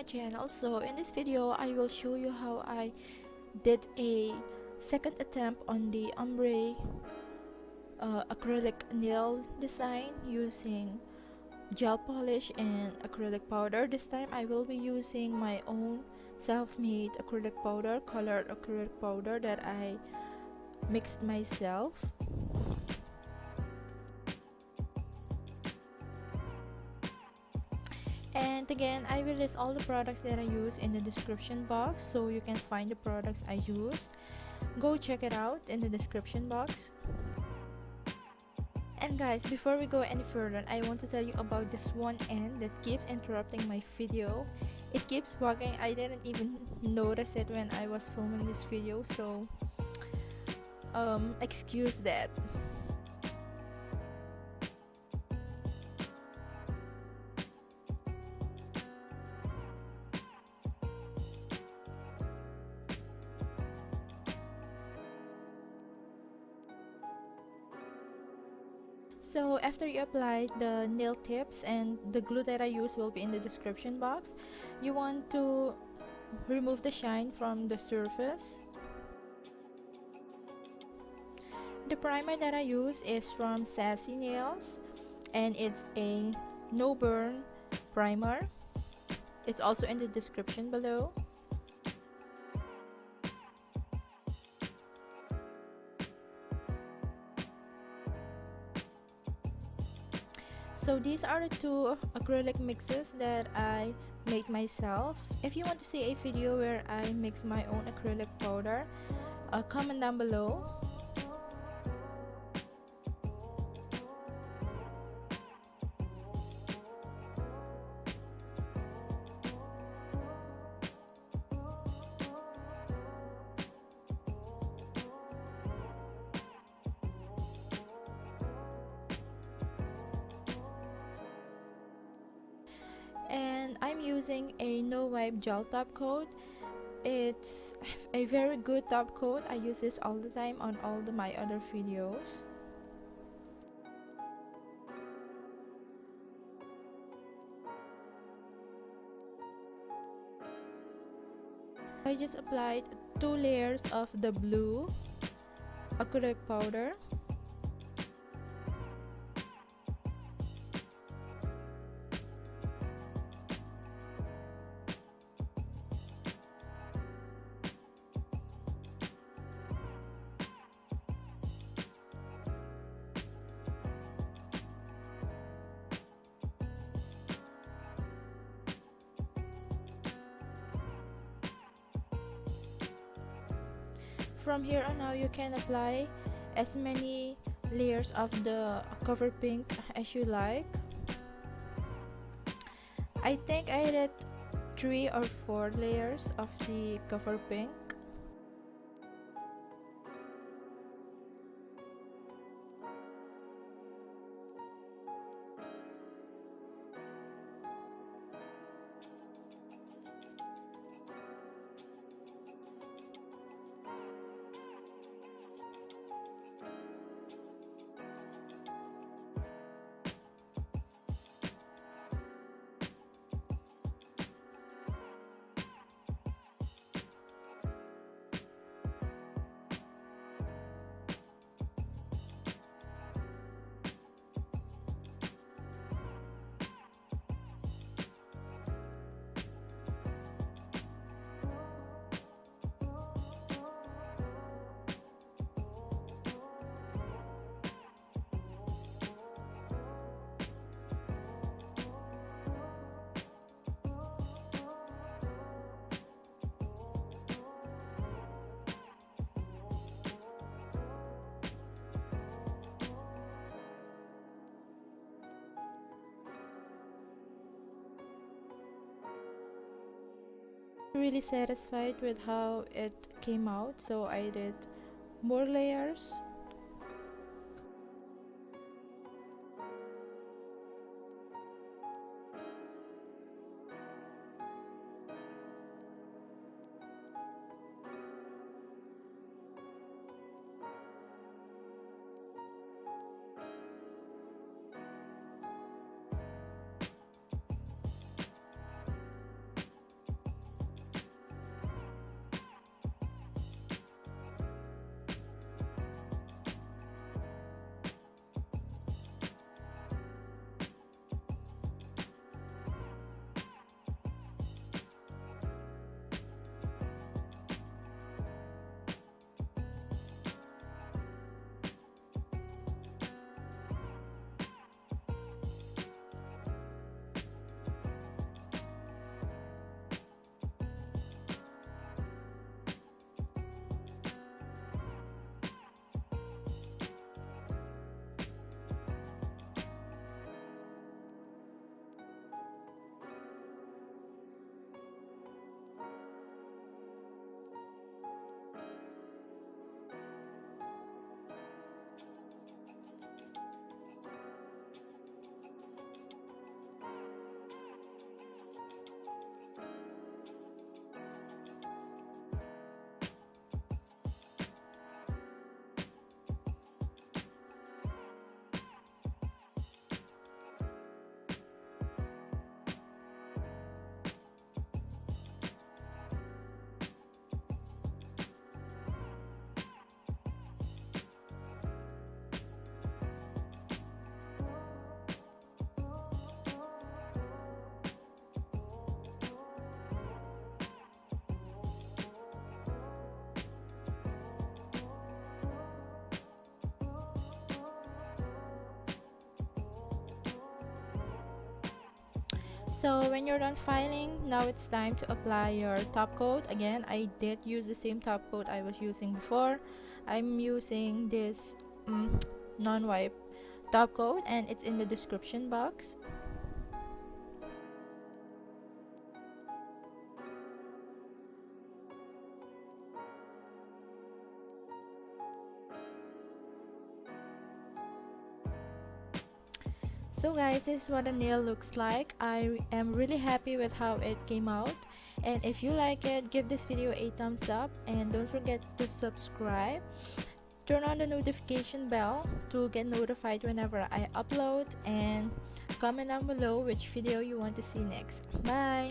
channel. So in this video I will show you how I did a second attempt on the ombre acrylic nail design using gel polish and acrylic powder. This time I will be using my own self-made acrylic powder, colored acrylic powder that I mixed myself. And again, I will list all the products that I use in the description box, so you can find the products I use. Go check it out in the description box. And guys, before we go any further, I want to tell you about this one end that keeps interrupting my video. It keeps wagging. I didn't even notice it when I was filming this video, so excuse that. So after you apply the nail tips, and the glue that I use will be in the description box, you want to remove the shine from the surface. The primer that I use is from Sassy Nails, and it's a no burn primer. It's also in the description below. So these are the two acrylic mixes that I made myself. If you want to see a video where I mix my own acrylic powder, comment down below. And I'm using a no wipe gel top coat. It's a very good top coat. I use this all the time on all my other videos. I just applied 2 layers of the blue acrylic powder. From here on now, you can apply as many layers of the cover pink as you like. I think I did 3 or 4 layers of the cover pink. Really satisfied with how it came out, so I did more layers. So when you're done filing, now it's time to apply your top coat. Again, I did use the same top coat I was using before. I'm using this non-wipe top coat, and it's in the description box. So guys, this is what a nail looks like. I am really happy with how it came out, and if you like it, give this video a thumbs up and don't forget to subscribe. Turn on the notification bell to get notified whenever I upload, and comment down below which video you want to see next. Bye!